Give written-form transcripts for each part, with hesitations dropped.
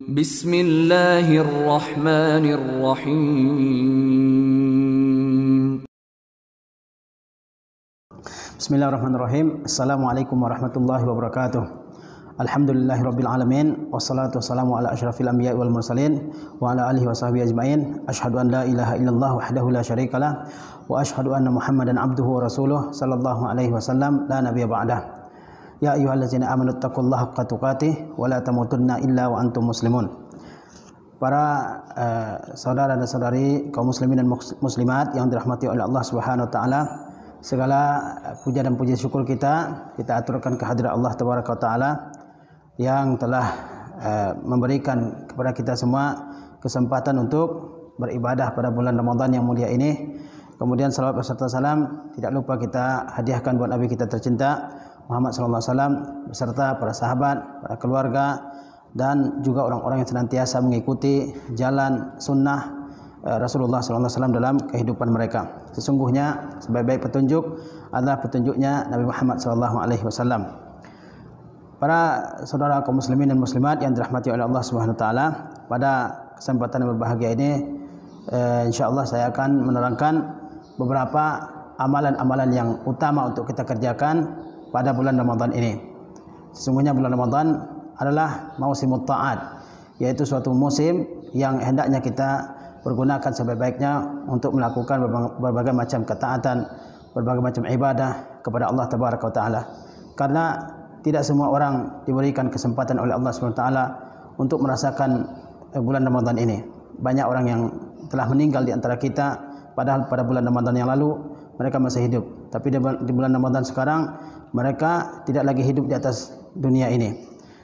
Bismillahirrahmanirrahim. Bismillahirrahmanirrahim. Assalamualaikum warahmatullahi wabarakatuh. Alhamdulillahirabbil alamin wassalatu wassalamu ala asyrafil anbiya'i wal mursalin wa ala alihi washabihi ajmain. Asyhadu an la ilaha illallah wahdahu la syarikalah wa asyhadu anna Muhammadan abduhu wa rasuluh sallallahu alaihi wasallam la nabiyya ba'dah. Ya ayyuhallazina amanu taqullaha haqqa tuqatih wa la tamutunna illa wa antum muslimun. Para saudara dan saudari kaum muslimin dan muslimat yang dirahmati oleh Allah Subhanahu wa taala, segala puja dan puji syukur kita aturkan kehadirat Allah Tabaraka wa taala yang telah memberikan kepada kita semua kesempatan untuk beribadah pada bulan Ramadan yang mulia ini. Kemudian salawat beserta salam tidak lupa kita hadiahkan buat Nabi kita tercinta Muhammad sallallahu alaihi wasallam beserta para sahabat, para keluarga dan juga orang-orang yang senantiasa mengikuti jalan sunnah Rasulullah sallallahu alaihi wasallam dalam kehidupan mereka. Sesungguhnya sebaik-baik petunjuk adalah petunjuknya Nabi Muhammad sallallahu alaihi wasallam. Para saudara kaum muslimin dan muslimat yang dirahmati oleh Allah Subhanahu wa taala, pada kesempatan yang berbahagia ini insyaallah saya akan menerangkan beberapa amalan-amalan yang utama untuk kita kerjakan pada bulan Ramadan ini. Sesungguhnya bulan Ramadan adalah mausimut ta'at, yaitu suatu musim yang hendaknya kita pergunakan sebaik-baiknya untuk melakukan berbagai macam ketaatan, berbagai macam ibadah kepada Allah Tabaraka wa taala. Karena tidak semua orang diberikan kesempatan oleh Allah Subhanahu wa taala untuk merasakan bulan Ramadan ini. Banyak orang yang telah meninggal di antara kita, padahal pada bulan Ramadan yang lalu mereka masih hidup. Tapi di bulan Ramadan sekarang mereka tidak lagi hidup di atas dunia ini.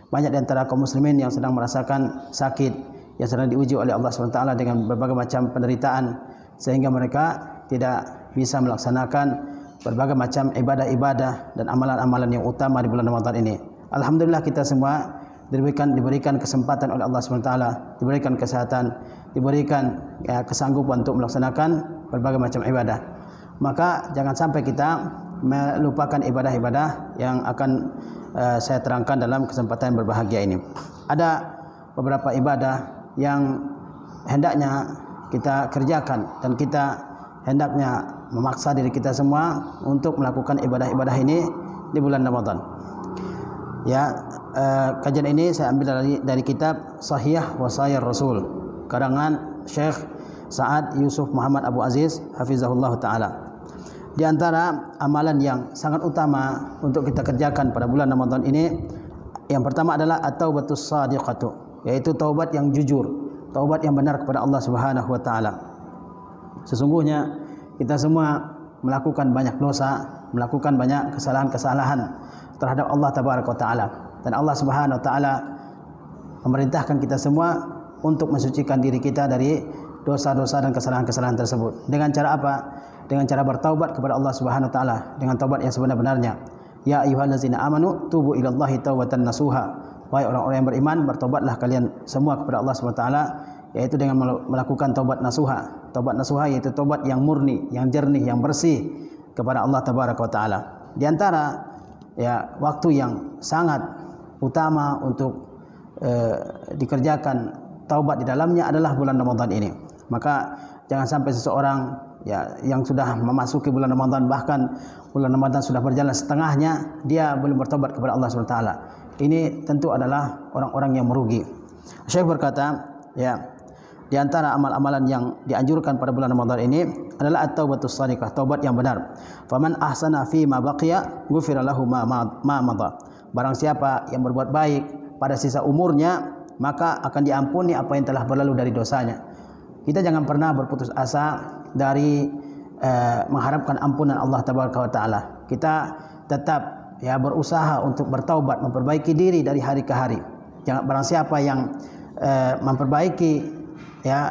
Banyak di antara kaum muslimin yang sedang merasakan sakit, yang sedang diuji oleh Allah SWT dengan berbagai macam penderitaan, sehingga mereka tidak bisa melaksanakan berbagai macam ibadah-ibadah dan amalan-amalan yang utama di bulan Ramadan ini. Alhamdulillah kita semua diberikan kesempatan oleh Allah SWT, diberikan kesehatan, diberikan kesanggupan untuk melaksanakan berbagai macam ibadah. Maka jangan sampai kita melupakan ibadah-ibadah yang akan saya terangkan dalam kesempatan yang berbahagia ini. Ada beberapa ibadah yang hendaknya kita kerjakan dan kita hendaknya memaksa diri kita semua untuk melakukan ibadah-ibadah ini di bulan Ramadan. Ya, kajian ini saya ambil dari kitab Sahih Wasayar Rasul karangan Syekh Sa'ad Yusuf Muhammad Abu Aziz hafizahullah taala. Di antara amalan yang sangat utama untuk kita kerjakan pada bulan Ramadan ini, yang pertama adalah at-taubatus shadiqatu, yaitu taubat yang jujur, taubat yang benar kepada Allah Subhanahu wa taala. Sesungguhnya kita semua melakukan banyak dosa, melakukan banyak kesalahan-kesalahan terhadap Allah Tabaraka wa taala, dan Allah Subhanahu wa taala memerintahkan kita semua untuk mensucikan diri kita dari dosa-dosa dan kesalahan-kesalahan tersebut. Dengan cara apa? Dengan cara bertaubat kepada Allah Subhanahu wa taala dengan taubat yang sebenar-benarnya. Ya ayyuhallazina amanu tubu ilallahi taubatan nasuha. Wahai orang-orang yang beriman, bertobatlah kalian semua kepada Allah Subhanahu wa taala, yaitu dengan melakukan taubat nasuha. Taubat nasuha yaitu taubat yang murni, yang jernih, yang bersih kepada Allah Tabaraka wa taala. Di antara waktu yang sangat utama untuk dikerjakan taubat di dalamnya adalah bulan Ramadan ini. Maka jangan sampai seseorang yang sudah memasuki bulan Ramadan, bahkan bulan Ramadan sudah berjalan setengahnya, dia belum bertobat kepada Allah SWT. Ini tentu adalah orang-orang yang merugi. Syekh berkata, di antara amal-amalan yang dianjurkan pada bulan Ramadan ini adalah at-taubatus shadiqah, taubat yang benar. Faman ahsana fi ma baqiya ghufira lahu ma madha. Barang siapa yang berbuat baik pada sisa umurnya, maka akan diampuni apa yang telah berlalu dari dosanya. Kita jangan pernah berputus asa dari mengharapkan ampunan Allah Tabaraka wa taala. Kita tetap berusaha untuk bertaubat, memperbaiki diri dari hari ke hari. Jangan barang siapa yang memperbaiki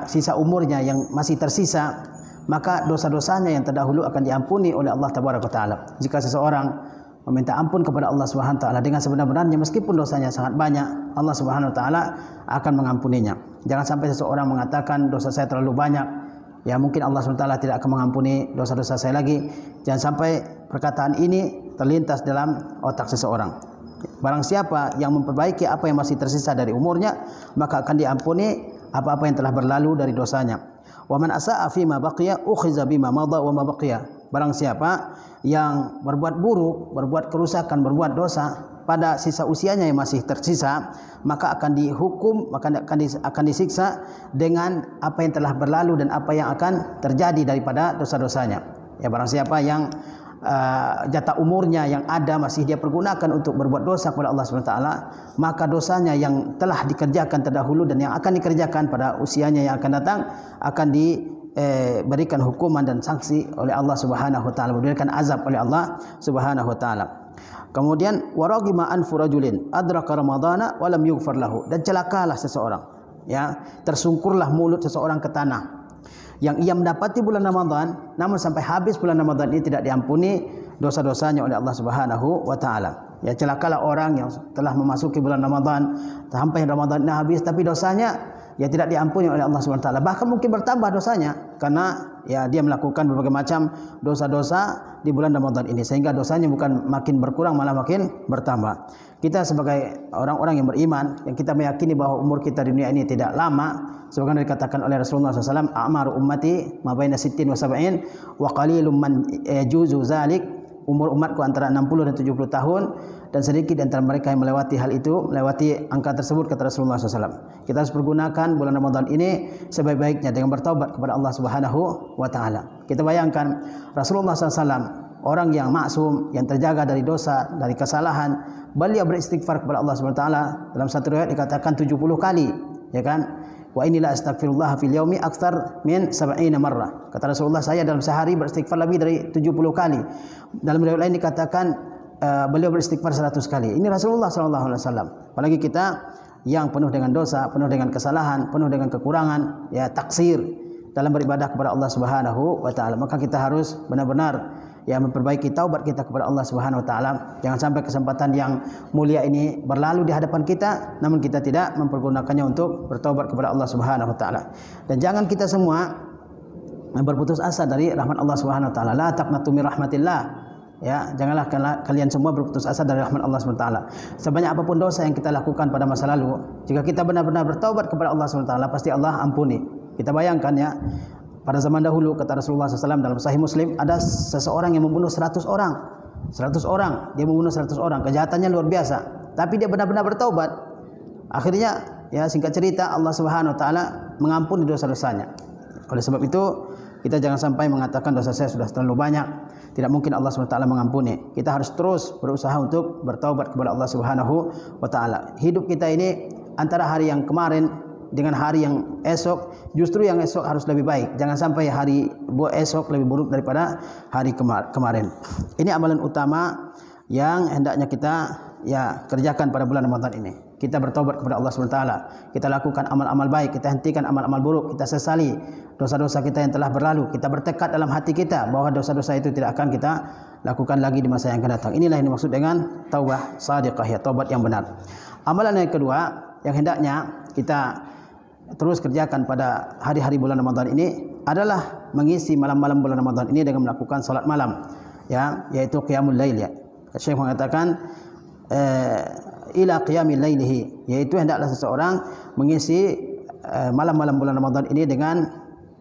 sisa umurnya yang masih tersisa, maka dosa-dosanya yang terdahulu akan diampuni oleh Allah Tabaraka wa taala. Jika seseorang meminta ampun kepada Allah Subhanahu wa taala dengan sebenar-benarnya, meskipun dosanya sangat banyak, Allah Subhanahu wa taala akan mengampuninya. Jangan sampai seseorang mengatakan dosa saya terlalu banyak, mungkin Allah SWT tidak akan mengampuni dosa-dosa saya lagi. Jangan sampai perkataan ini terlintas dalam otak seseorang. Barang siapa yang memperbaiki apa yang masih tersisa dari umurnya, maka akan diampuni apa-apa yang telah berlalu dari dosanya. Wa man asaa fi ma baqiya ukhiza bima madha wa ma baqiya. Barang siapa yang berbuat buruk, berbuat kerusakan, berbuat dosa pada sisa usianya yang masih tersisa, maka akan dihukum, maka akan disiksa dengan apa yang telah berlalu dan apa yang akan terjadi daripada dosa-dosanya. Ya, barang siapa yang jatah umurnya yang ada masih dia pergunakan untuk berbuat dosa kepada Allah SWT, maka dosanya yang telah dikerjakan terdahulu dan yang akan dikerjakan pada usianya yang akan datang akan diberikan hukuman dan sanksi oleh Allah Subhanahu wa taala, diberikan azab oleh Allah Subhanahu wa taala. Kemudian waragima anfu rajulin adraka ramadhana wa lam yughfar lahu, dan celakalah seseorang, ya, tersungkurlah mulut seseorang ke tanah yang ia mendapati bulan Ramadan, namun sampai habis bulan Ramadan ini tidak diampuni dosa-dosanya oleh Allah Subhanahu wa taala. Ya, celakalah orang yang telah memasuki bulan Ramadan, sampai Ramadan ini habis tapi dosanya ya tidak diampuni oleh Allah Subhanahu wa taala. Bahkan mungkin bertambah dosanya karena ya dia melakukan berbagai macam dosa-dosa di bulan Ramadan ini, sehingga dosanya bukan makin berkurang malah makin bertambah. Kita sebagai orang-orang yang beriman, yang kita meyakini bahwa umur kita di dunia ini tidak lama, sebagaimana dikatakan oleh Rasulullah SAW, a'maru ummati ma baina 60 wa 70 wa qalilum man yajuzu zalik. Umur umatku antara 60 dan 70 tahun, dan sedikit di antara mereka yang melewati hal itu, melewati angka tersebut, kata Rasulullah SAW. Kita harus pergunakan bulan Ramadan ini sebaik-baiknya dengan bertaubat kepada Allah Subhanahu wa taala. Kita bayangkan Rasulullah SAW, orang yang maksum, yang terjaga dari dosa, dari kesalahan, beliau beristighfar kepada Allah Subhanahu wa taala. Dalam satu riwayat dikatakan 70 kali, ya kan? Wa inilah astaghfirullah fil yaumi aktsar min 70 marrah. Kata Rasulullah, saya dalam sehari beristighfar lebih dari 70 kali. Dalam riwayat lain dikatakan beliau beristighfar 100 kali. Ini Rasulullah sallallahu alaihi wasallam. Apalagi kita yang penuh dengan dosa, penuh dengan kesalahan, penuh dengan kekurangan, ya, taksir dalam beribadah kepada Allah Subhanahu wa taala. Maka kita harus benar-benar ya memperbaiki taubat kita kepada Allah Subhanahu wa taala. Jangan sampai kesempatan yang mulia ini berlalu di hadapan kita namun kita tidak mempergunakannya untuk bertaubat kepada Allah Subhanahu wa taala. Dan jangan kita semua berputus asa dari rahmat Allah Subhanahu wa taala. La taqnatu min rahmatillah. Ya, janganlah kalian semua berputus asa dari rahmat Allah Subhanahu wa taala. Sebanyak apapun dosa yang kita lakukan pada masa lalu, jika kita benar-benar bertaubat kepada Allah Subhanahu wa taala, pasti Allah ampuni. Kita bayangkan ya, pada zaman dahulu, kata Rasulullah SAW dalam Sahih Muslim, ada seseorang yang membunuh 100 orang. 100 orang, dia membunuh 100 orang. Kejahatannya luar biasa. Tapi dia benar-benar bertaubat. Akhirnya, ya, singkat cerita, Allah Subhanahu wa taala mengampuni dosa-dosanya. Oleh sebab itu, kita jangan sampai mengatakan dosa saya sudah terlalu banyak, tidak mungkin Allah Subhanahu wa taala mengampuni. Kita harus terus berusaha untuk bertaubat kepada Allah Subhanahu wa taala. Hidup kita ini antara hari yang kemarin dengan hari yang esok, justru yang esok harus lebih baik. Jangan sampai hari esok lebih buruk daripada hari kemarin. Ini amalan utama yang hendaknya kita ya kerjakan pada bulan Ramadan ini. Kita bertobat kepada Allah SWT. Kita lakukan amal-amal baik, kita hentikan amal-amal buruk, kita sesali dosa-dosa kita yang telah berlalu. Kita bertekad dalam hati kita bahwa dosa-dosa itu tidak akan kita lakukan lagi di masa yang akan datang. Inilah yang dimaksud dengan taubah shadiqah, ya, taubat yang benar. Amalan yang kedua yang hendaknya kita terus kerjakan pada hari-hari bulan Ramadan ini adalah mengisi malam-malam bulan Ramadan ini dengan melakukan salat malam, ya, yaitu qiyamul lail, ya. Syekh mengatakan ila qiyamil lailihi, yaitu hendaklah seseorang mengisi malam-malam bulan Ramadan ini dengan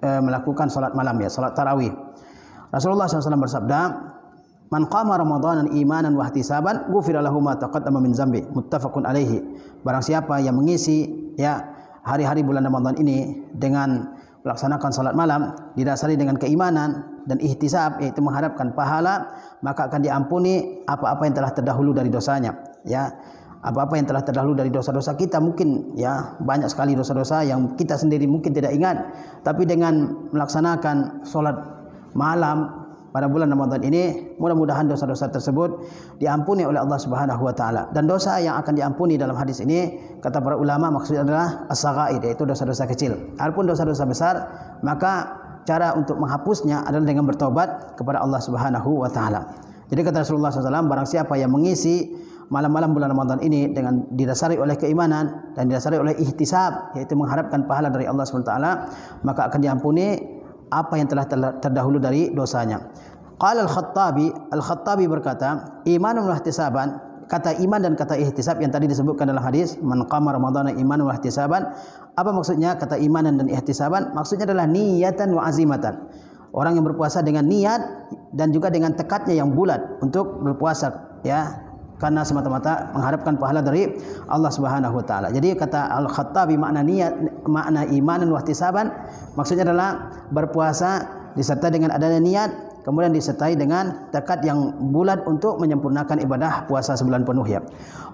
melakukan salat malam, ya, salat tarawih. Rasulullah SAW bersabda, man qama ramadanan imanan wa ihtisaban ghufira lahu ma taqaddama min dzambi, muttafaqun alaihi. Barang siapa yang mengisi, ya, hari-hari bulan Ramadan ini dengan melaksanakan salat malam didasari dengan keimanan dan ihtisab, yaitu mengharapkan pahala, maka akan diampuni apa-apa yang telah terdahulu dari dosanya, ya. Apa-apa yang telah terdahulu dari dosa-dosa kita, mungkin ya banyak sekali dosa-dosa yang kita sendiri mungkin tidak ingat, tapi dengan melaksanakan salat malam pada bulan Ramadan ini, mudah-mudahan dosa-dosa tersebut diampuni oleh Allah Subhanahu wa taala. Dan dosa yang akan diampuni dalam hadis ini, kata para ulama, maksudnya adalah as-saghair, yaitu dosa-dosa kecil. Adapun dosa-dosa besar, maka cara untuk menghapusnya adalah dengan bertobat kepada Allah Subhanahu wa taala. Jadi kata Rasulullah SAW, barang siapa yang mengisi malam-malam bulan Ramadan ini dengan didasari oleh keimanan dan didasari oleh ihtisab, yaitu mengharapkan pahala dari Allah Subhanahu wa taala, maka akan diampuni apa yang telah terdahulu dari dosanya. Qala Al-Khattabi berkata, imanun wa ihtisaban, kata iman dan kata ihtisab yang tadi disebutkan dalam hadis, man qama ramadhana imanan wa ihtisaban. Apa maksudnya kata imanan dan ihtisaban? Maksudnya adalah niyatan wa azimatan. Orang yang berpuasa dengan niat dan juga dengan tekadnya yang bulat untuk berpuasa, ya, karena semata-mata mengharapkan pahala dari Allah Subhanahu wa taala. Jadi kata Al-Khattabi, makna niat, makna imanan wa ihtisaban maksudnya adalah berpuasa disertai dengan adanya niat, kemudian disertai dengan tekad yang bulat untuk menyempurnakan ibadah puasa sebulan penuh, ya.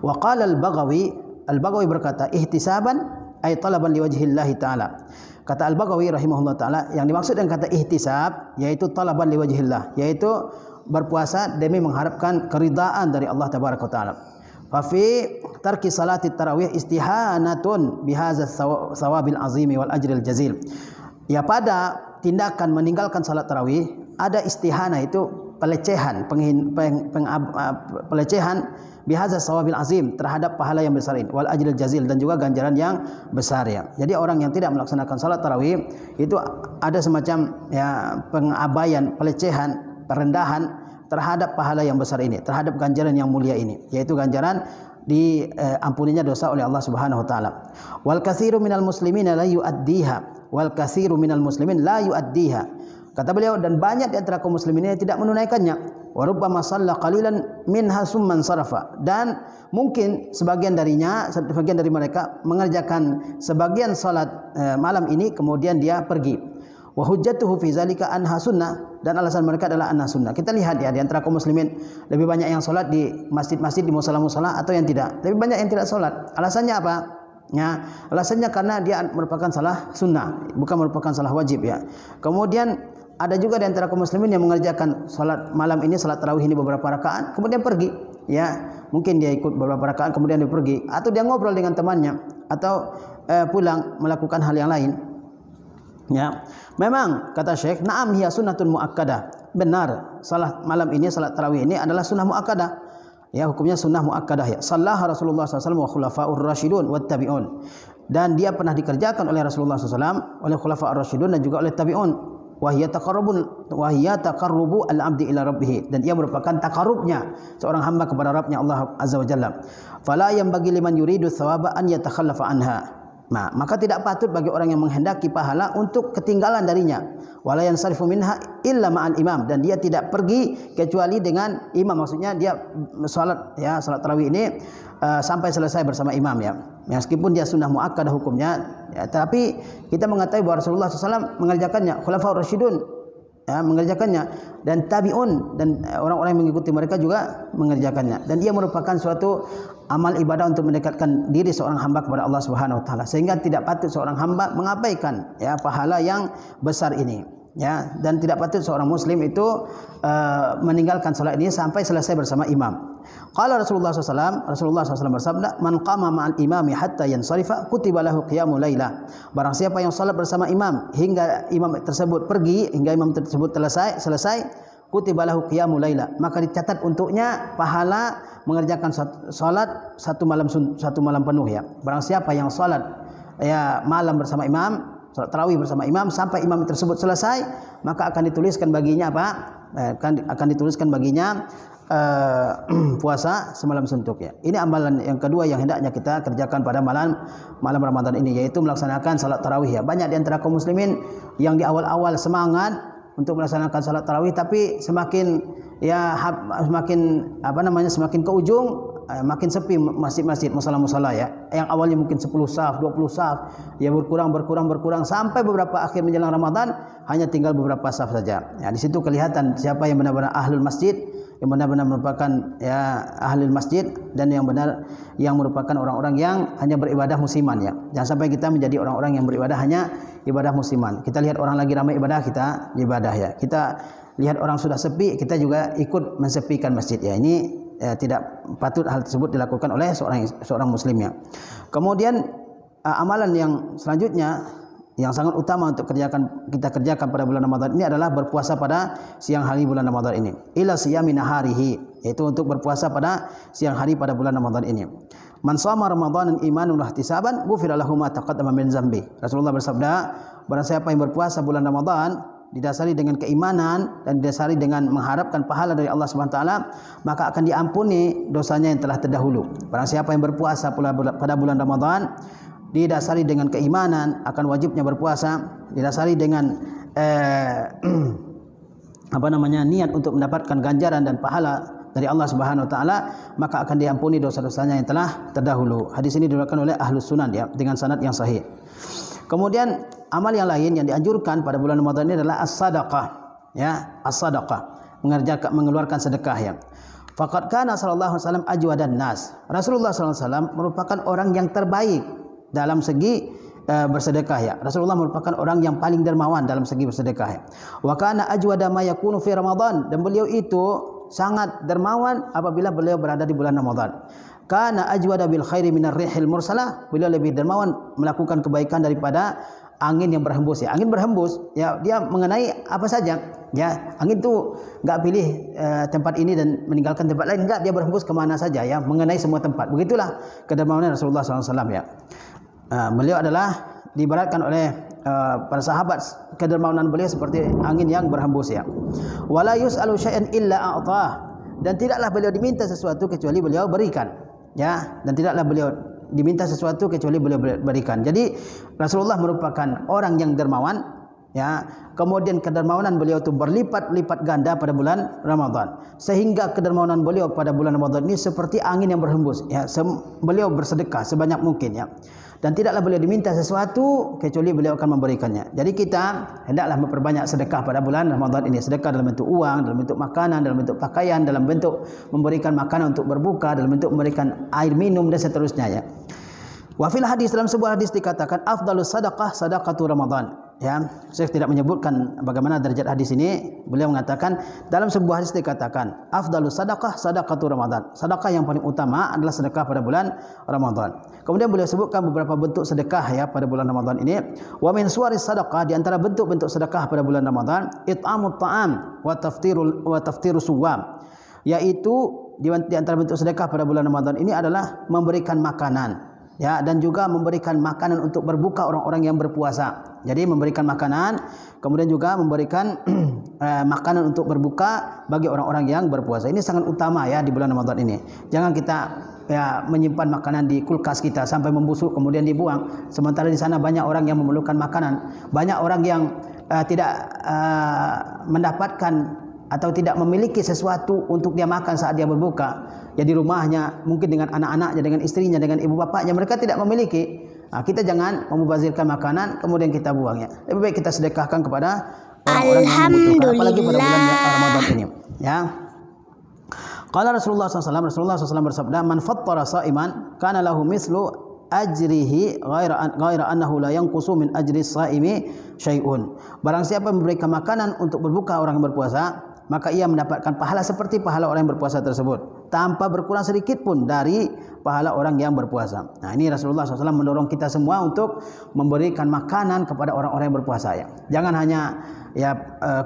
Wa qala Al-Baghawi berkata, ihtisaban ay talaban liwajhillahi taala. Kata Al-Baghawi rahimahullah taala, yang dimaksud dengan kata ihtisab yaitu talaban liwajhillah, yaitu berpuasa demi mengharapkan keridaan dari Allah tabaraka taala. Fa fi tarki salati tarawih istihanatun bihadza thawabil azimi wal ajril jazil. Ya, pada tindakan meninggalkan salat tarawih ada istihana, itu pelecehan, pelecehan bihadza thawabil azim, terhadap pahala yang besar ini, wal ajril jazil, dan juga ganjaran yang besar, ya. Jadi orang yang tidak melaksanakan salat tarawih itu ada semacam, ya, pengabaian, pelecehan, perendahan terhadap pahala yang besar ini, terhadap ganjaran yang mulia ini, yaitu ganjaran diampuninya dosa oleh Allah Subhanahu wa taala. Wal katsiru minal muslimin la yuaddiha. Wal katsiru minal muslimin la yuaddiha. Kata beliau, dan banyak di antara kaum muslimin yang tidak menunaikannya. Wa rubbama shalla qalilan minha summan sarafa. Dan mungkin sebagian dari mereka mengerjakan sebagian salat malam ini kemudian dia pergi. Wa hujjatuhu fi zalika anha sunnah, dan alasan mereka adalah anha sunnah. Kita lihat, ya, di antara kaum muslimin lebih banyak yang salat di masjid-masjid, di musala-musala, atau yang tidak. Lebih banyak yang tidak salat. Alasannya apa? Ya, alasannya karena dia merupakan salah sunnah, bukan merupakan salah wajib, ya. Kemudian ada juga di antara kaum muslimin yang mengerjakan salat malam ini, salat tarawih ini beberapa rakaat, kemudian pergi, ya. Mungkin dia ikut beberapa rakaat kemudian dia pergi, atau dia ngobrol dengan temannya, atau pulang melakukan hal yang lain. Ya, memang kata Syekh, na'am hiya sunnatun muakkadah. Benar, salat malam ini, salat tarawih ini adalah sunnah muakkadah. Ya, hukumnya sunnah muakkadah, ya. Sallaha Rasulullah SAW wa khulafa'ur rasyidun wat tabi'un. Dan dia pernah dikerjakan oleh Rasulullah SAW, oleh khulafa'ur rasyidun, dan juga oleh tabi'un. Wa hiya taqarrubu al-'abdi ila rabbih. Dan ia merupakan takarubnya seorang hamba kepada Rabbnya Allah Azza wa Jalla. Fala yanbaghi liman yuridu thawaba an yatakhallafa anha. Nah, maka tidak patut bagi orang yang menghendaki pahala untuk ketinggalan darinya. Wala yansarifu minha illa ma'al imam, dan dia tidak pergi kecuali dengan imam. Maksudnya dia salat, ya, salat tarawih ini sampai selesai bersama imam, ya. Meskipun dia sunnah muakkadah hukumnya, ya, tapi kita mengetahui bahwa Rasulullah SAW mengerjakannya, khulafaur rasyidun, ya, mengerjakannya, dan tabi'un, dan orang-orang yang mengikuti mereka juga mengerjakannya. Dan dia merupakan suatu amal ibadah untuk mendekatkan diri seorang hamba kepada Allah Subhanahu wa taala, sehingga tidak patut seorang hamba mengabaikan, ya, pahala yang besar ini, ya. Dan tidak patut seorang muslim itu meninggalkan salat ini sampai selesai bersama imam. Qala Rasulullah SAW bersabda, man qama ma'al imami hatta yansarifa kutiba lahu qiyamul lailah. Barang siapa yang salat bersama imam hingga imam tersebut pergi, hingga imam tersebut selesai, kutiba lahu qiyamul lailah, maka dicatat untuknya pahala mengerjakan salat satu malam penuh, ya. Barang siapa yang salat, ya, malam bersama imam, salat tarawih bersama imam sampai imam tersebut selesai, maka akan dituliskan baginya apa? Akan dituliskan baginya puasa semalam suntuk, ya. Ini amalan yang kedua yang hendaknya kita kerjakan pada malam Ramadan ini, yaitu melaksanakan salat tarawih, ya. Banyak di antara kaum muslimin yang di awal-awal semangat untuk melaksanakan salat tarawih, tapi semakin semakin ke ujung makin sepi masjid-masjid, musala-musala, ya. Yang awalnya mungkin 10 saf, 20 saf, ya, berkurang sampai beberapa akhir menjelang Ramadan hanya tinggal beberapa saf saja. Ya, di situ kelihatan siapa yang benar-benar ahlul masjid, yang benar-benar merupakan, ya, ahlul masjid, dan yang merupakan orang-orang yang hanya beribadah musiman, ya. Jangan sampai kita menjadi orang-orang yang beribadah hanya ibadah musiman. Kita lihat orang lagi ramai ibadah, kita ibadah, ya. Kita lihat orang sudah sepi, kita juga ikut mensepikan masjid, ya. Ini, ya, tidak patut hal tersebut dilakukan oleh seorang muslim, ya. Kemudian amalan yang selanjutnya yang sangat utama untuk kita kerjakan pada bulan Ramadan ini adalah berpuasa pada siang hari bulan Ramadan ini. Ila siyami naharihi, yaitu untuk berpuasa pada siang hari pada bulan Ramadan ini. Man shama Ramadanan imanan wa ihtisaban ghufira lahu ma taqaddama min dzambi. Rasulullah bersabda, barang siapa yang berpuasa bulan Ramadan didasari dengan keimanan dan didasari dengan mengharapkan pahala dari Allah Subhanahu wa taala, maka akan diampuni dosanya yang telah terdahulu. Barang siapa yang berpuasa pada bulan Ramadan didasari dengan keimanan akan wajibnya berpuasa, didasari dengan niat untuk mendapatkan ganjaran dan pahala dari Allah Subhanahu wa taala, maka akan diampuni dosa-dosanya yang telah terdahulu. Hadis ini diriwayatkan oleh Ahlus Sunan ya, dengan sanad yang sahih. Kemudian amal yang lain yang dianjurkan pada bulan Ramadan ini adalah as-sadaqah ya, as-sadaqah, mengeluarkan sedekah ya. Faqad kana sallallahu alaihi wasallam ajwadan nas. Rasulullah sallallahu alaihi wasallam merupakan orang yang terbaik dalam segi bersedekah ya. Rasulullah merupakan orang yang paling dermawan dalam segi bersedekah ya. Wa kana ajwada ma yakunu fi Ramadan, dan beliau itu sangat dermawan apabila beliau berada di bulan Ramadan. Kana ajwada bil khairi minar rihil mursalah, beliau lebih dermawan melakukan kebaikan daripada angin yang berhembus ya. Angin berhembus ya, dia mengenai apa saja ya. Angin itu enggak pilih tempat ini dan meninggalkan tempat lain, enggak, dia berhembus ke mana saja ya, mengenai semua tempat. Begitulah kedermawanan Rasulullah SAW ya. Beliau adalah diibaratkan oleh para sahabat, kedermawanan beliau seperti angin yang berhembus ya. Wala yus'alu syai'an illa a'tah, dan tidaklah beliau diminta sesuatu kecuali beliau berikan ya, dan tidaklah beliau diminta sesuatu kecuali beliau berikan. Jadi Rasulullah merupakan orang yang dermawan ya. Kemudian kedermawanan beliau itu berlipat-lipat ganda pada bulan Ramadan, sehingga kedermawanan beliau pada bulan Ramadan ini seperti angin yang berhembus ya. Beliau bersedekah sebanyak mungkin ya, dan tidaklah beliau diminta sesuatu kecuali beliau akan memberikannya. Jadi kita hendaklah memperbanyak sedekah pada bulan Ramadan ini. Sedekah dalam bentuk uang, dalam bentuk makanan, dalam bentuk pakaian, dalam bentuk memberikan makanan untuk berbuka, dalam bentuk memberikan air minum dan seterusnya ya. Wa fil hadis, dalam sebuah hadis dikatakan afdalus sadaqah sadaqatu Ramadan ya. Saya tidak menyebutkan bagaimana derajat hadis ini. Beliau mengatakan dalam sebuah hadis dikatakan afdalus sadaqah sadaqatu Ramadan, sedekah yang paling utama adalah sedekah pada bulan Ramadan. Kemudian beliau sebutkan beberapa bentuk sedekah ya pada bulan Ramadan ini. Wa min suwaris sadaqah, di antara bentuk-bentuk sedekah pada bulan Ramadan, it'amut ta'am wa taftirus suwam, yaitu di antara bentuk sedekah pada bulan Ramadan ini adalah memberikan makanan ya, dan juga memberikan makanan untuk berbuka orang-orang yang berpuasa. Jadi memberikan makanan, kemudian juga memberikan makanan untuk berbuka bagi orang-orang yang berpuasa. Ini sangat utama ya di bulan Ramadan ini. Jangan kita ya menyimpan makanan di kulkas kita sampai membusuk kemudian dibuang, sementara di sana banyak orang yang memerlukan makanan, banyak orang yang tidak mendapatkan atau tidak memiliki sesuatu untuk dia makan saat dia berbuka. Ya di rumahnya, mungkin dengan anak-anaknya, dengan istrinya, dengan ibu bapaknya, mereka tidak memiliki. Kita jangan memubazirkan makanan kemudian kita buang ya. Lebih baik kita sedekahkan kepada orang-orang yang membutuhkan, apalagi pada bulan Ramadan ini ya. Qala Rasulullah SAW bersabda, man fattara sa'iman kana lahu mislu ajrihi ghaira annahu la yanqusu min ajri saimi syai'un. Barang siapa memberikan makanan untuk berbuka orang yang berpuasa, maka ia mendapatkan pahala seperti pahala orang yang berpuasa tersebut, tanpa berkurang sedikit pun dari pahala orang yang berpuasa. Nah, ini Rasulullah SAW mendorong kita semua untuk memberikan makanan kepada orang-orang yang berpuasa ya. Jangan hanya ya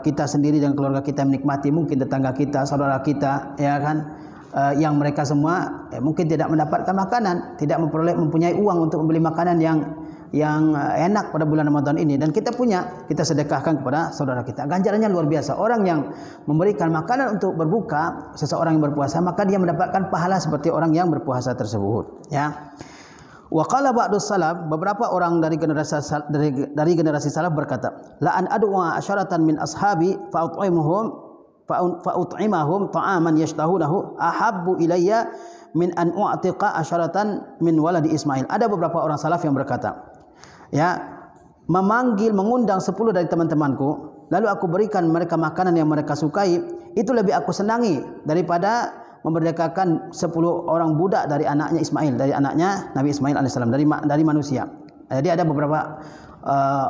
kita sendiri dan keluarga kita menikmati, mungkin tetangga kita, saudara kita ya kan, yang mereka semua mungkin tidak mendapatkan makanan, tidak mempunyai uang untuk membeli makanan yang enak pada bulan Ramadan ini, dan kita punya, kita sedekahkan kepada saudara kita. Ganjarannya luar biasa. Orang yang memberikan makanan untuk berbuka seseorang yang berpuasa, maka dia mendapatkan pahala seperti orang yang berpuasa tersebut ya. Wa qala ba'dus salaf, beberapa orang dari generasi salaf berkata, la an ad'a asyaratan min ashabi fa'ut'imahum ta'aman yashtahunahu ahabbu ilayya min an u'tiqa asyaratan min waladi Ismail. Ada beberapa orang salaf yang berkata ya, mengundang 10 dari teman-temanku, lalu aku berikan mereka makanan yang mereka sukai, itu lebih aku senangi daripada memerdekakan 10 orang budak dari anaknya Ismail, dari anaknya Nabi Ismail alaihissalam, dari manusia. Jadi ada beberapa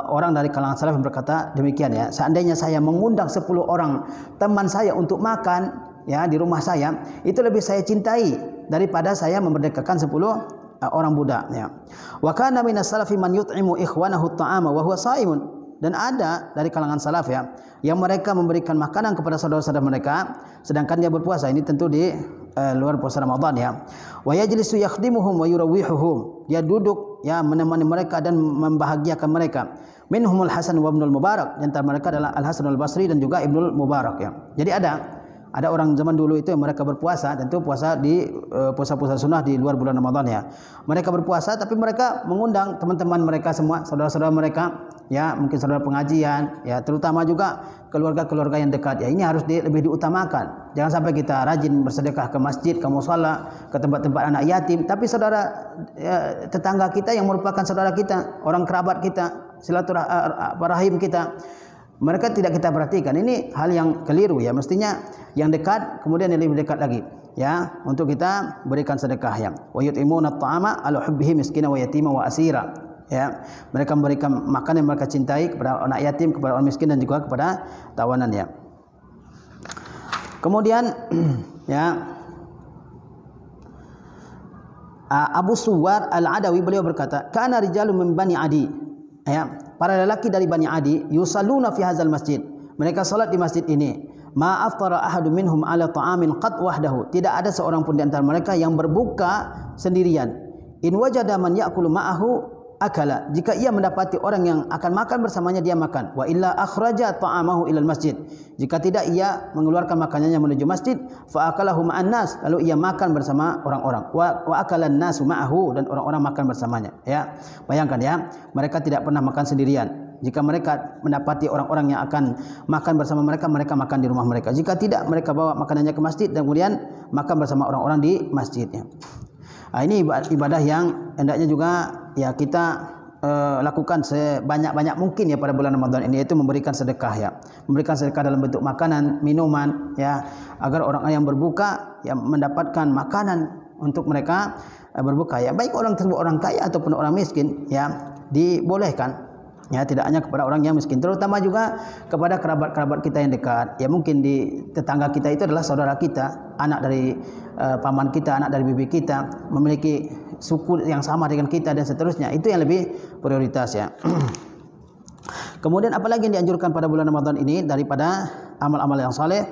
orang dari kalangan salaf yang berkata demikian ya, seandainya saya mengundang 10 orang teman saya untuk makan ya di rumah saya, itu lebih saya cintai daripada saya memerdekakan 10 orang budak ya. Wa kana minas salafi man yut'imu ikhwanahu at-ta'ama wa huwa sha'imun, dan ada dari kalangan salaf ya, yang mereka memberikan makanan kepada saudara-saudara mereka sedangkan dia berpuasa. Ini tentu di luar puasa Ramadan ya. Wa yajlisu yakhdimuhum wa yurawihuhum. Dia duduk ya menemani mereka dan membahagiakan mereka. Minhumul Hasan wa Ibnul Mubarak, antara mereka adalah Al Hasan Al Basri dan juga Ibnul Mubarak ya. Jadi ada orang zaman dulu itu yang mereka berpuasa, tentu puasa di puasa-puasa sunnah di luar bulan Ramadan ya. Mereka berpuasa tapi mereka mengundang teman-teman mereka semua, saudara-saudara mereka ya, mungkin saudara pengajian ya, terutama juga keluarga-keluarga yang dekat ya. Ini harus lebih diutamakan. Jangan sampai kita rajin bersedekah ke masjid, ke musala, ke tempat-tempat anak yatim, tapi saudara tetangga kita yang merupakan saudara kita, orang kerabat kita, silaturahim kita, mereka tidak kita perhatikan. Ini hal yang keliru ya. Mestinya yang dekat kemudian yang lebih dekat lagi ya, untuk kita berikan sedekah ya. Wa yut'imuna at'ama ala hubbihi miskina wa yatima wa asira ya. Mereka memberikan makanan yang mereka cintai kepada anak yatim, kepada orang miskin dan juga kepada tawanan ya. Kemudian ya, Abu Suwar Al-Adawi beliau berkata, kana rijalun min Bani Adi ya, para lelaki dari Bani Adi yusalluna fi hadzal masjid, mereka salat di masjid ini. Ma aftara ahadun minhum ala ta'amin qad wahdahu, tidak ada seorang pun di antara mereka yang berbuka sendirian. In wajada man ya'kulu ma'ahu akala, jika ia mendapati orang yang akan makan bersamanya dia makan. Wa illa akhraja ta'amahu ilal masjid, jika tidak ia mengeluarkan makanannya menuju masjid. Fa akalahu ma'an nas, lalu ia makan bersama orang-orang. Wa akalan nasu ma'ahu, dan orang-orang makan bersamanya ya. Bayangkan ya, mereka tidak pernah makan sendirian. Jika mereka mendapati orang-orang yang akan makan bersama mereka, mereka makan di rumah mereka. Jika tidak, mereka bawa makanannya ke masjid dan kemudian makan bersama orang-orang di masjidnya. Ini ibadah yang hendaknya juga ya kita lakukan sebanyak-banyak mungkin ya pada bulan Ramadan ini, yaitu memberikan sedekah ya. Memberikan sedekah dalam bentuk makanan, minuman ya, agar orang yang berbuka ya mendapatkan makanan untuk mereka berbuka ya. Baik orang tersebut orang kaya ataupun orang miskin ya, dibolehkan. Ya, tidak hanya kepada orang yang miskin, terutama juga kepada kerabat-kerabat kita yang dekat. Ya, mungkin di tetangga kita itu adalah saudara kita, anak dari paman kita, anak dari bibi kita, memiliki suku yang sama dengan kita dan seterusnya. Itu yang lebih prioritas ya. Kemudian apalagi yang dianjurkan pada bulan Ramadan ini daripada amal-amal yang saleh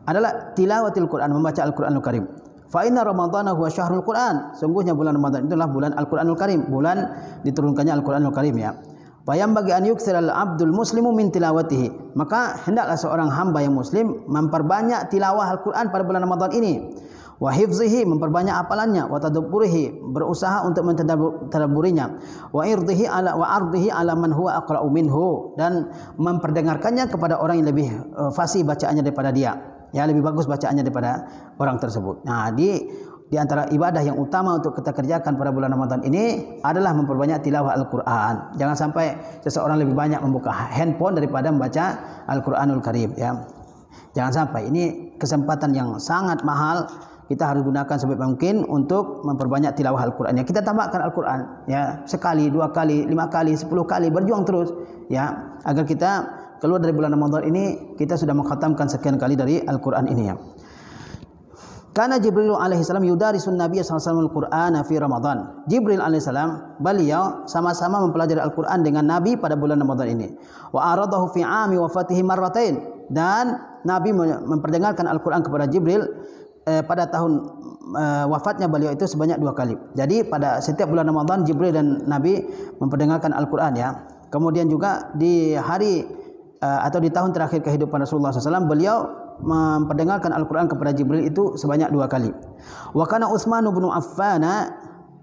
adalah tilawatil Quran, membaca Al-Qur'anul Karim. Fa inna ramadhana huwa syahrul Quran. Sungguhnya bulan Ramadan itulah bulan Al-Qur'anul Karim, bulan diturunkannya Al-Qur'anul Karim ya. Fayam bagi an yuksiral abdul muslimu min tilawatihi, maka hendaklah seorang hamba yang muslim memperbanyak tilawah Al-Quran pada bulan Ramadan ini. Wa hifzihi, memperbanyak hafalannya. Wa tadabburihi, berusaha untuk mentadabburinya. Wa ardihi ala man huwa aqra'u minhu, dan memperdengarkannya kepada orang yang lebih fasih bacaannya daripada dia. Ya, lebih bagus bacaannya daripada orang tersebut. Nah, di antara ibadah yang utama untuk kita kerjakan pada bulan Ramadan ini adalah memperbanyak tilawah Al-Quran. Jangan sampai seseorang lebih banyak membuka handphone daripada membaca Al-Quranul Karim ya. Jangan sampai. Ini kesempatan yang sangat mahal, kita harus gunakan sebaik mungkin untuk memperbanyak tilawah Al-Quran ya. Kita tambahkan Al-Quran ya, sekali, 2 kali, 5 kali, 10 kali, berjuang terus ya, agar kita keluar dari bulan Ramadan ini kita sudah mengkhatamkan sekian kali dari Al-Quran ini ya. Karena Jibril alaihissalam yudarisun Nabi sallallahu alaihi wasallam Al-Qur'an fi Ramadan. Jibril alaihissalam beliau sama-sama mempelajari Al-Qur'an dengan Nabi pada bulan Ramadan ini. Wa aradahu fi 'ami wafatihi marratain, dan Nabi memperdengarkan Al-Qur'an kepada Jibril pada tahun wafatnya beliau itu sebanyak 2 kali. Jadi pada setiap bulan Ramadan Jibril dan Nabi memperdengarkan Al-Qur'an ya. Kemudian juga di hari atau di tahun terakhir kehidupan Rasulullah SAW beliau memperdengarkan Al-Quran kepada Jibril itu sebanyak 2 kali. Wa kana Utsman bin Affan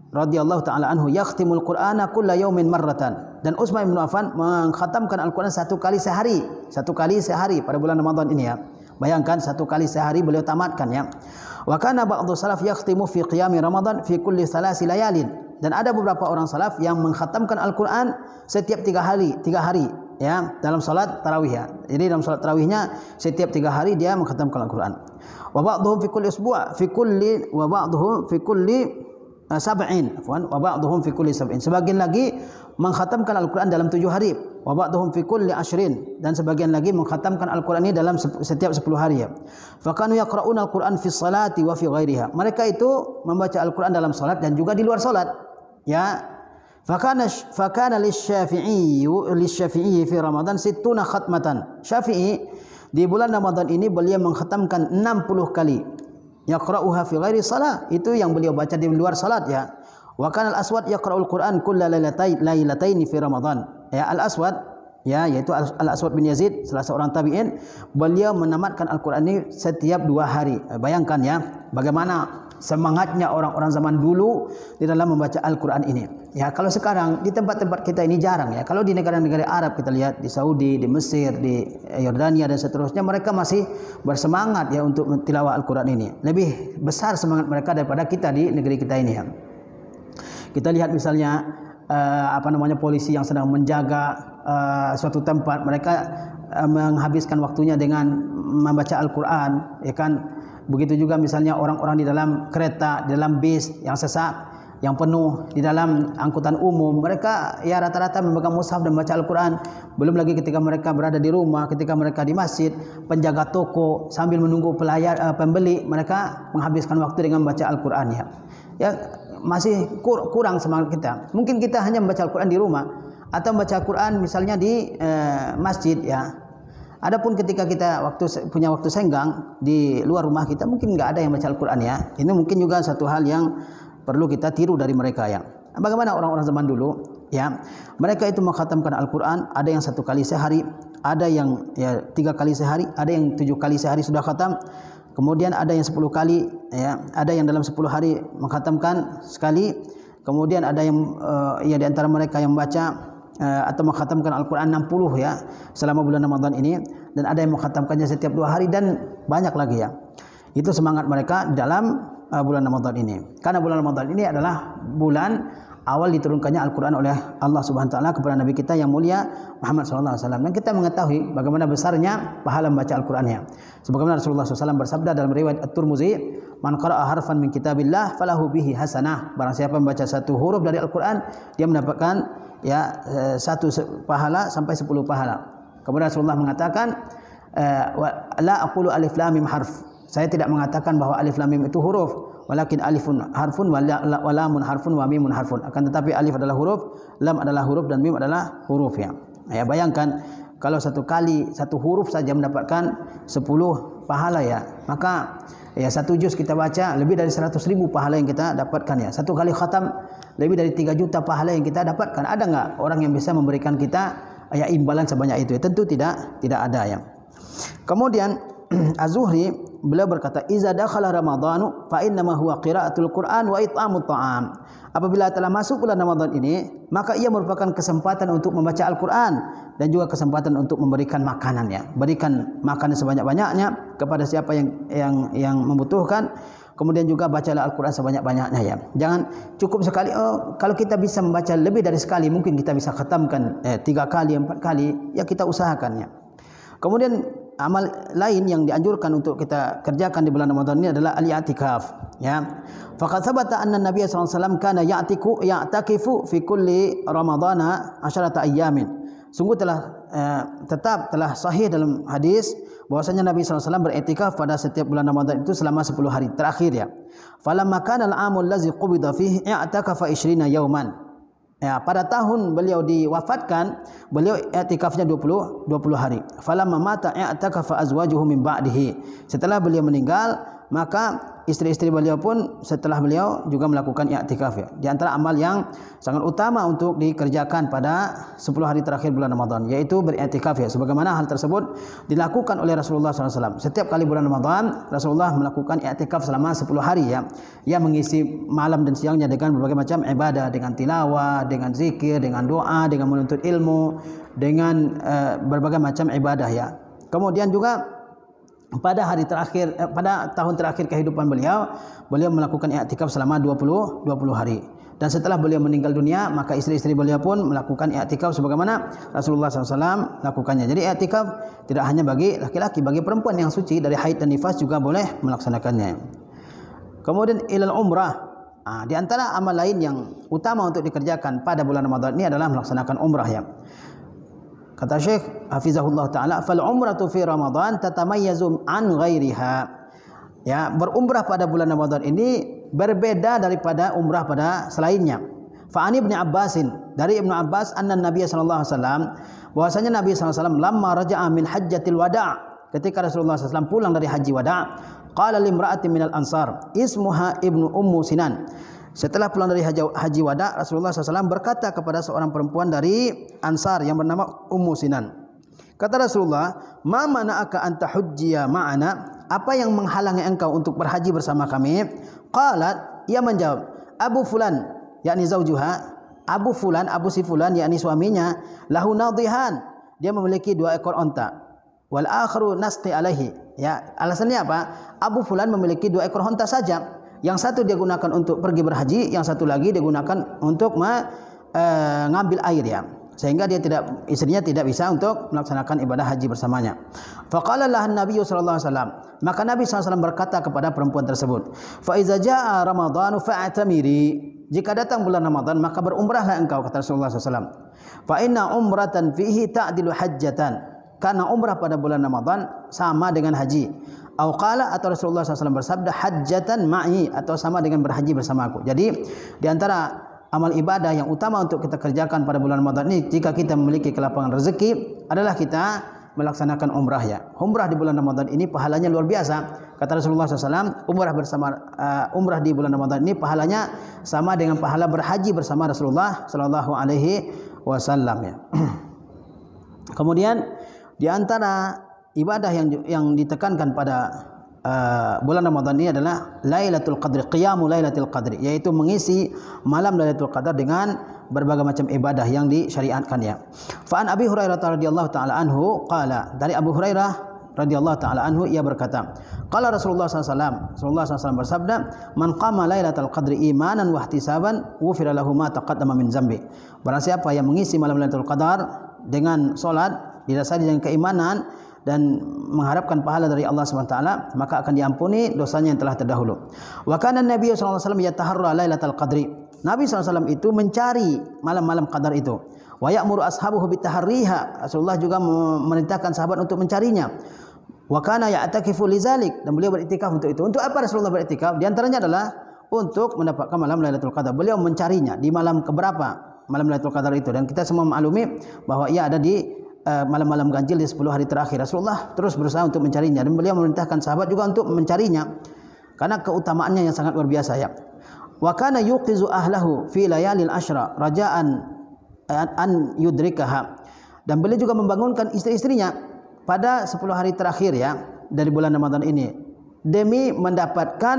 radhiyallahu taala anhu yakhtimul Qur'ana kulla yaumin marratan, dan Utsman bin Affan mengkhatamkan Al-Quran 1 kali sehari, 1 kali sehari pada bulan Ramadan ini ya. Bayangkan 1 kali sehari beliau tamatkan ya. Wa kana ba'dhu salaf yakhtimu fi qiyami Ramadan fi kulli 3 layalin, dan ada beberapa orang salaf yang mengkhatamkan Al-Quran setiap 3 hari ya, dalam salat tarawih ya. Jadi dalam salat tarawihnya setiap 3 hari dia mengkhatamkan Al-Quran. Wa ba'dhum fi kulli usbu' wa ba'dhum fi kulli sab'in, wa ba'dhum fi kulli sab'in. Sebagian lagi mengkhatamkan Al-Quran dalam 7 hari. Wa ba'dhum fi kulli 10, dan sebagian lagi mengkhatamkan Al-Quran ini dalam setiap 10 hari ya. Fa kanu yaqra'una Al-Quran fi sholati wa fi ghairiha. Mereka itu membaca Al-Quran dalam salat dan juga di luar salat ya. Fakana lisyafi'i fi Ramadan 60 khatmatan. Syafi'i di bulan Ramadan ini beliau mengkhatamkan 60 kali. Yaqra'uha fi ghairi salat, itu yang beliau baca di luar salat ya. Wa kana al-Aswad yaqra'ul Qur'an kulla lailataini fi Ramadan. Ya, al-Aswad ya, yaitu Al-Aswad bin Yazid, salah seorang tabi'in, beliau menamatkan Al-Qur'an ini setiap 2 hari. Bayangkan ya, bagaimana semangatnya orang-orang zaman dulu di dalam membaca Al-Quran ini. Ya, kalau sekarang di tempat-tempat kita ini jarang ya. Kalau di negara-negara Arab kita lihat, di Saudi, di Mesir, di Yordania dan seterusnya, mereka masih bersemangat ya untuk tilawah Al-Quran ini. Lebih besar semangat mereka daripada kita di negeri kita ini ya. Kita lihat misalnya polisi yang sedang menjaga suatu tempat, mereka menghabiskan waktunya dengan membaca Al-Quran, ya kan? Begitu juga misalnya orang-orang di dalam kereta, di dalam bis yang sesak, yang penuh, di dalam angkutan umum, mereka ya rata-rata memegang mushaf dan membaca Al-Quran. Belum lagi ketika mereka berada di rumah, ketika mereka di masjid, penjaga toko sambil menunggu pembeli, mereka menghabiskan waktu dengan membaca Al-Quran ya. Ya, masih kurang semangat kita. Mungkin kita hanya membaca Al-Quran di rumah atau membaca Al-Quran misalnya di masjid ya. Adapun ketika kita punya waktu senggang di luar rumah kita, mungkin nggak ada yang baca Al-Quran ya. Ini mungkin juga satu hal yang perlu kita tiru dari mereka ya. Bagaimana orang-orang zaman dulu ya, mereka itu mengkhatamkan Al-Quran, ada yang 1 kali sehari, ada yang ya 3 kali sehari, ada yang 7 kali sehari sudah khatam, kemudian ada yang 10 kali ya, ada yang dalam 10 hari mengkhatamkan sekali, kemudian ada yang ya di antara mereka yang membaca atau mengkhatamkan Al-Quran 60 ya selama bulan Ramadan ini, dan ada yang mengkhatamkannya setiap 2 hari dan banyak lagi ya. Itu semangat mereka dalam bulan Ramadan ini. Karena bulan Ramadan ini adalah bulan awal diturunkannya Al-Quran oleh Allah Subhanahu wa taala kepada Nabi kita yang mulia Muhammad sallallahu alaihi wasallam, dan kita mengetahui bagaimana besarnya pahala membaca Al-Qur'annya. Sebagaimana Rasulullah SAW bersabda dalam riwayat At-Tirmidzi, "Man qara'a harfan min kitabillah falahu bihi hasanah." Barang siapa membaca 1 huruf dari Al-Qur'an, dia mendapatkan ya 1 pahala sampai 10 pahala. Kemudian Rasulullah mengatakan, la aqulu alif lam mim harf. Saya tidak mengatakan bahwa alif lam mim itu huruf, walakin alifun harfun wa lamun harfun wa mimun harfun. Akan tetapi alif adalah huruf, lam adalah huruf, dan mim adalah huruf ya. Ya, bayangkan kalau 1 kali 1 huruf saja mendapatkan 10 pahala ya. Maka ya 1 juz kita baca lebih dari 100.000 pahala yang kita dapatkan ya. 1 kali khatam lebih dari 3 juta pahala yang kita dapatkan. Ada enggak orang yang bisa memberikan kita ya imbalan sebanyak itu? Tentu tidak ada ya. Kemudian Az-Zuhri beliau berkata, "Iza dakhala Ramadhanu fa innama huwa qiraatul Qur'an wa it'amut ta'am." Apabila telah masuk bulan Ramadan ini, maka ia merupakan kesempatan untuk membaca Al-Qur'an dan juga kesempatan untuk memberikan makanan ya. Berikan makanan sebanyak-banyaknya kepada siapa yang membutuhkan. Kemudian juga bacalah Al-Quran sebanyak-banyaknya ya. Jangan cukup sekali. Kalau kita bisa membaca lebih dari sekali, mungkin kita bisa khatamkan 3 kali, 4 kali, ya kita usahakannya. Kemudian amal lain yang dianjurkan untuk kita kerjakan di bulan Ramadan ini adalah al-i'tikaf ya. Faqad thabata anna Nabiy sallallahu alaihi wasallam kana ya'takifu fi kulli ramadana 10 ayyamin. Sungguh telah sahih dalam hadis bahwasanya Nabi SAW beriktikaf pada setiap bulan Ramadan itu selama 10 hari terakhir ya. Falamma kana al-'amul ladzi qubida fihi i'takafa 20 yauman. Ya, pada tahun beliau diwafatkan, beliau i'tikafnya 20 hari. Falamma mata i'takafa azwajuhu min ba'dihi. Setelah beliau meninggal, maka istri-istri beliau pun setelah beliau juga melakukan i'tikaf ya. Di antara amal yang sangat utama untuk dikerjakan pada 10 hari terakhir bulan Ramadan, yaitu beriktikaf ya. Sebagaimana hal tersebut dilakukan oleh Rasulullah SAW. Setiap kali bulan Ramadan, Rasulullah melakukan i'tikaf selama 10 hari ya. Ia mengisi malam dan siangnya dengan berbagai macam ibadah, dengan tilawah, dengan zikir, dengan doa, dengan menuntut ilmu, dengan berbagai macam ibadah ya. Kemudian juga pada hari terakhir, pada tahun terakhir kehidupan beliau melakukan i'tikaf selama 20 hari. Dan setelah beliau meninggal dunia, maka istri-istri beliau pun melakukan i'tikaf sebagaimana Rasulullah SAW lakukannya. Jadi i'tikaf tidak hanya bagi laki-laki, bagi perempuan yang suci dari haid dan nifas juga boleh melaksanakannya. Kemudian ilal umrah. Di antara amal lain yang utama untuk dikerjakan pada bulan Ramadan ini adalah melaksanakan umrah ya. Kata Syekh hafizahullah taala, "Fal umratu fi Ramadan tatamayyazu an ghairiha." Ya, berumrah pada bulan Ramadan ini berbeda daripada umrah pada selainnya. Fa ani Ibnu Abbasin, dari Ibnu Abbas, anna Nabi sallallahu alaihi wasallam, bahwasanya Nabi sallallahu alaihi wasallam lamma raja'a min hajjatil wada', ketika Rasulullah SAW pulang dari haji wada', qala limra'atin minal ansar ismuha Ibnu Ummu Sinan. Setelah pulang dari haji wada', Rasulullah SAW berkata kepada seorang perempuan dari Ansar yang bernama Ummu Sinan. Kata Rasulullah, "Ma mana'aka an tahujjiya ma'ana?" Apa yang menghalangi engkau untuk berhaji bersama kami? Qalat, ia menjawab, Abu Fulan, yakni zaujuha, Abu Fulan, Abu si Fulan, yakni suaminya, lahu nadhihan, dia memiliki 2 ekor onta. Wal akharu nasqi alaihi. Ya, alasannya apa? Abu Fulan memiliki 2 ekor onta saja. Yang satu dia gunakan untuk pergi berhaji, yang satu lagi dia gunakan untuk mengambil air ya. Sehingga istrinya tidak bisa untuk melaksanakan ibadah haji bersamanya. Faqala lahan Nabi sallallahu alaihi wasallam, maka Nabi sallallahu alaihi wasallam berkata kepada perempuan tersebut, "Fa iza jaa Ramadhanu fa'tamiri." Jika datang bulan Ramadan maka berumrahlah engkau, kata Rasulullah sallallahu alaihi wasallam. Fa inna umratan fihi ta'dilu hajjatan. Karena umrah pada bulan Ramadan sama dengan haji. Au qala, atau Rasulullah SAW bersabda, hajjatan ma'i, atau sama dengan berhaji bersamaku. Jadi di antara amal ibadah yang utama untuk kita kerjakan pada bulan Ramadan ini, jika kita memiliki kelapangan rezeki, adalah kita melaksanakan umrah ya. Umrah di bulan Ramadan ini pahalanya luar biasa. Kata Rasulullah SAW, umrah di bulan Ramadan ini pahalanya sama dengan pahala berhaji bersama Rasulullah Sallallahu Alaihi Wasallam ya. Kemudian di antara ibadah yang ditekankan pada bulan Ramadan ini adalah Lailatul Qadri, qiyamu Lailatul Qadri, yaitu mengisi malam Lailatul Qadar dengan berbagai macam ibadah yang disyariatkan ya. Fa an Abi Hurairah radhiyallahu taala anhu qala, dari Abu Hurairah radhiyallahu taala anhu ia berkata, qala Rasulullah SAW, Rasulullah SAW bersabda, man qama Lailatul Qadri imanan wa ihtisaban ghufira lahu ma taqaddama min zambi. Barang siapa yang mengisi malam Lailatul Qadar dengan salat didasari dengan keimanan dan mengharapkan pahala dari Allah SWT, maka akan diampuni dosanya yang telah terdahulu. Wa kana Nabi sallallahu alaihi wasallam yataharra Lailatul Qadri. Nabi SAW itu mencari malam-malam qadar itu. Wa ya'muru ashabuhu bitaharriha. Rasulullah juga memerintahkan sahabat untuk mencarinya. Wa kana ya'takifu lidzalik, dan beliau beriktikaf untuk itu. Untuk apa Rasulullah beriktikaf? Di antaranya adalah untuk mendapatkan malam Lailatul Qadar. Beliau mencarinya di malam keberapa malam Lailatul Qadar itu, dan kita semua maklumi bahwa ia ada di malam-malam ganjil di 10 hari terakhir. Rasulullah terus berusaha untuk mencarinya, dan beliau memerintahkan sahabat juga untuk mencarinya karena keutamaannya yang sangat luar biasa ya. Wa kana yuqizu ahlahu fi layalil asyra raja'an an yudrikaha, dan beliau juga membangunkan istri-istrinya pada 10 hari terakhir ya dari bulan Ramadan ini demi mendapatkan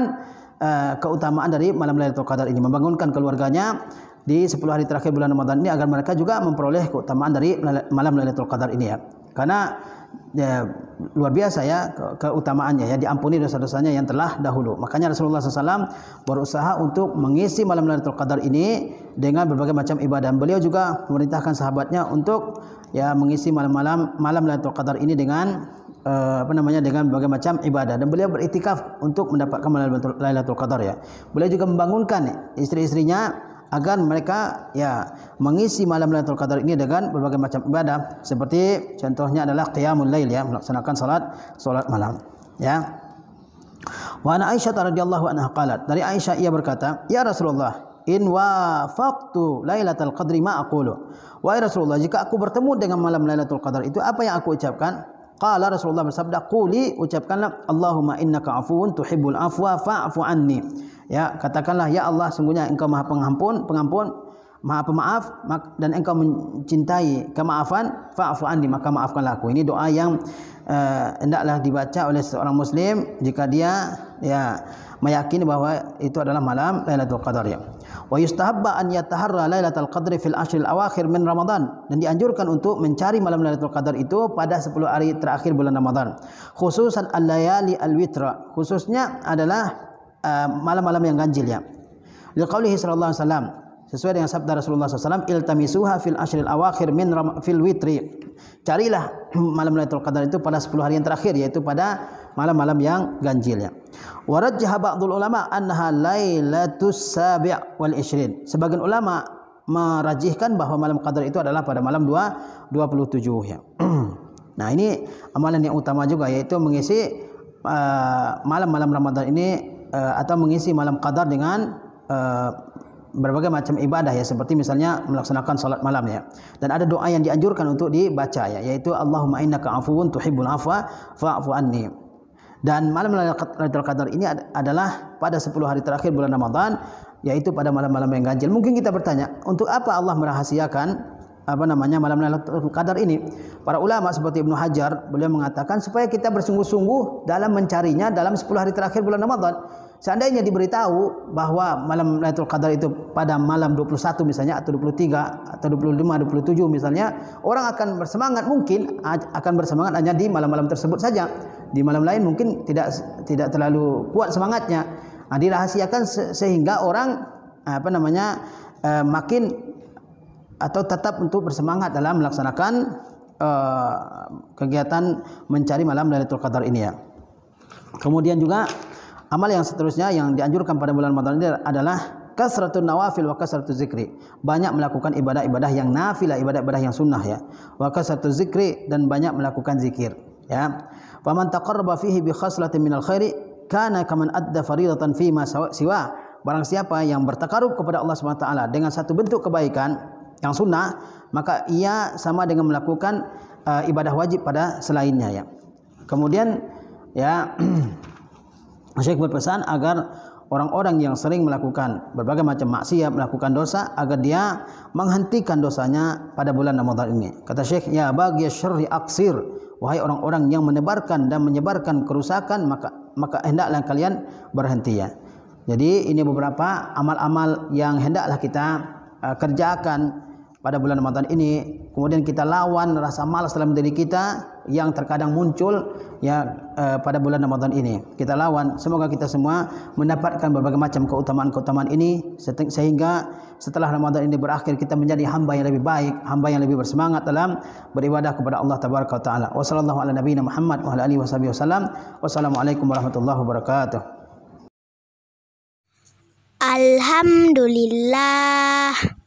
keutamaan dari malam Lailatul Qadar ini, membangunkan keluarganya di 10 hari terakhir bulan Ramadan ini agar mereka juga memperoleh keutamaan dari malam Lailatul Qadar ini ya. Karena ya, luar biasa ya keutamaannya ya, diampuni dosa-dosanya yang telah dahulu. Makanya Rasulullah SAW berusaha untuk mengisi malam Lailatul Qadar ini dengan berbagai macam ibadah. Beliau juga memerintahkan sahabatnya untuk ya mengisi malam Lailatul Qadar ini dengan dengan berbagai macam ibadah, dan beliau beriktikaf untuk mendapatkan malam Lailatul Qadar ya. Beliau juga membangunkan istri-istrinya agar mereka ya mengisi malam Lailatul Qadar ini dengan berbagai macam ibadah, seperti contohnya adalah qiyamul lail ya, melaksanakan salat malam ya. Wa ana Aisyah radhiyallahu anha qalat, dari Aisyah ia berkata, ya Rasulullah, in wafaqtu Lailatul Qadri ma aqulu. Wahai Rasulullah, jika aku bertemu dengan malam Lailatul Qadar itu, apa yang aku ucapkan? Qala, Rasulullah bersabda, quli, ucapkanlah, Allahumma innaka afuwun tuhibbul afwa fa'fu anni. Ya, katakanlah, ya Allah, sungguhnya engkau Maha pengampun, Maha pemaaf, dan engkau mencintai kemaafan, fa'fu anni, maka maafkanlah aku. Ini doa yang hendaklah dibaca oleh seorang muslim jika dia ya meyakini bahwa itu adalah malam Lailatul Qadar ya. Wa yustahabba an yataharra Lailatul Qadri fil ashril awakhir min Ramadan, dan dianjurkan untuk mencari malam Lailatul Qadar itu pada 10 hari terakhir bulan Ramadan. Khususan al-layali al-witra, khususnya adalah malam-malam yang ganjil ya. Liqaulihi sallallahu alaihi wasallam, sesuai dengan sabda Rasulullah SAW, iltamisuha fil ashril awakhir min fil witri. Carilah malam Lailatul Qadar itu pada 10 hari yang terakhir, yaitu pada malam-malam yang ganjil ya. Wa rajjaha ba'dul ulama annaha lailatus sabi' wal 20. Sebagian ulama merajihkan bahwa malam Qadar itu adalah pada malam 27 ya. Nah, ini amalan yang utama juga, yaitu mengisi malam-malam Ramadan ini atau mengisi malam Qadar dengan berbagai macam ibadah ya, seperti misalnya melaksanakan salat malam ya. Dan ada doa yang dianjurkan untuk dibaca ya, yaitu Allahumma innaka afuwun tuhibbul afwa fa'fu anni. Dan malam Lailatul Qadar ini adalah pada 10 hari terakhir bulan Ramadan, yaitu pada malam-malam yang ganjil. Mungkin kita bertanya, untuk apa Allah merahasiakan malam Lailatul Qadar ini? Para ulama seperti Ibnu Hajar, beliau mengatakan supaya kita bersungguh-sungguh dalam mencarinya dalam 10 hari terakhir bulan Ramadan. Seandainya diberitahu bahwa malam Lailatul Qadar itu pada malam 21 misalnya, atau 23 atau 25, 27 misalnya, orang akan bersemangat, mungkin akan bersemangat hanya di malam-malam tersebut saja. Di malam lain mungkin tidak terlalu kuat semangatnya. Dirahasiakan sehingga orang makin atau tetap untuk bersemangat dalam melaksanakan kegiatan mencari malam Lailatul Qadar ini ya. Kemudian juga amal yang seterusnya yang dianjurkan pada bulan Ramadan ini adalah kasratun nawafil wa kasratuz zikri. Banyak melakukan ibadah-ibadah yang nafilah, ibadah-ibadah yang sunnah ya. Wa kasratuz zikri, dan banyak melakukan zikir ya. Faman taqarraba fihi bi khaslatin minal khairi kana kaman adda faridatan fi ma siwa. Barang siapa yang bertakarub kepada Allah Subhanahu wa taala dengan satu bentuk kebaikan yang sunnah, maka ia sama dengan melakukan ibadah wajib pada selainnya ya. Kemudian ya Syekh berpesan agar orang-orang yang sering melakukan berbagai macam maksiat, melakukan dosa, agar dia menghentikan dosanya pada bulan Ramadan ini. Kata Syekh, ya baghiya syarri aqsir, wahai orang-orang yang menebarkan dan menyebarkan kerusakan, maka hendaklah kalian berhenti ya. Jadi ini beberapa amal-amal yang hendaklah kita kerjakan pada bulan Ramadan ini. Kemudian kita lawan rasa malas dalam diri kita yang terkadang muncul ya pada bulan Ramadan ini. Kita lawan. Semoga kita semua mendapatkan berbagai macam keutamaan-keutamaan ini, sehingga setelah Ramadan ini berakhir kita menjadi hamba yang lebih baik, hamba yang lebih bersemangat dalam beribadah kepada Allah Tabaraka wa taala. Wassallallahu ala nabiyina Muhammad wa ala alihi wasallam. Wassalamualaikum warahmatullahi wabarakatuh. Alhamdulillah.